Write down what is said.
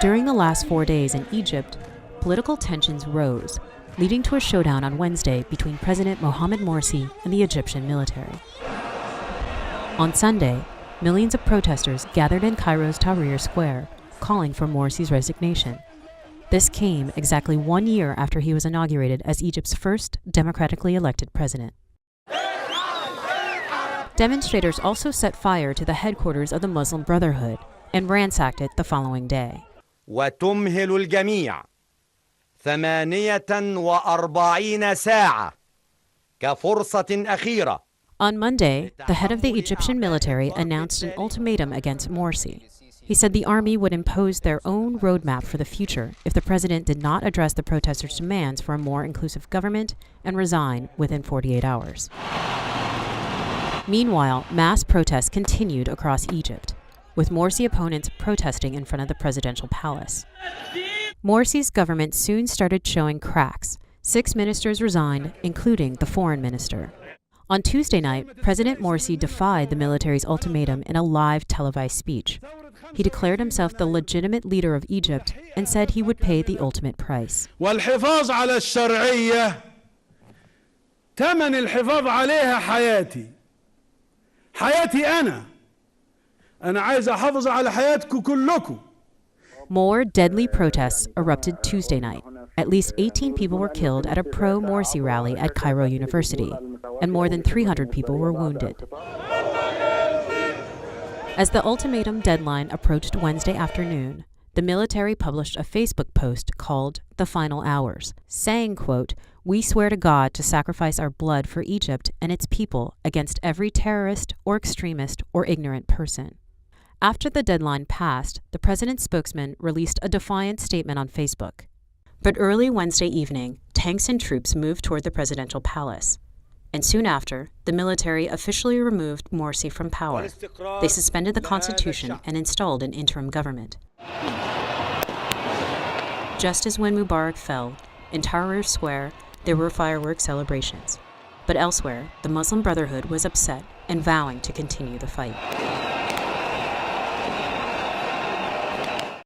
During the last 4 days in Egypt, political tensions rose, leading to a showdown on Wednesday between President Mohamed Morsi and the Egyptian military. On Sunday, millions of protesters gathered in Cairo's Tahrir Square, calling for Morsi's resignation. This came exactly 1 year after he was inaugurated as Egypt's first democratically elected president. Demonstrators also set fire to the headquarters of the Muslim Brotherhood and ransacked it the following day. وتمهل الجميع 48 ساعة كفرصة أخيرة. On Monday, the head of the Egyptian military announced an ultimatum against Morsi. He said the army would impose their own roadmap for the future if the president did not address the protesters' demands for a more inclusive government and resign within 48 hours. Meanwhile, mass protests continued across Egypt, with Morsi opponents protesting in front of the presidential palace. Morsi's government soon started showing cracks. 6 ministers resigned, including the foreign minister. On Tuesday night, President Morsi defied the military's ultimatum in a live televised speech. He declared himself the legitimate leader of Egypt and said he would pay the ultimate price. والحفاظ على الشرعية ثمن الحفاظ عليها حياتي. حياتي أنا عايز أحافظ على حياتكم كلكم. More deadly protests erupted Tuesday night. At least 18 people were killed at a pro-Morsi rally at Cairo University, and more than 300 people were wounded. As the ultimatum deadline approached Wednesday afternoon, the military published a Facebook post called The Final Hours, saying, quote, "We swear to God to sacrifice our blood for Egypt and its people against every terrorist or extremist or ignorant person." After the deadline passed, the president's spokesman released a defiant statement on Facebook. But early Wednesday evening, tanks and troops moved toward the presidential palace. And soon after, the military officially removed Morsi from power. They suspended the constitution and installed an interim government. Just as when Mubarak fell, in Tahrir Square, there were fireworks celebrations. But elsewhere, the Muslim Brotherhood was upset and vowing to continue the fight.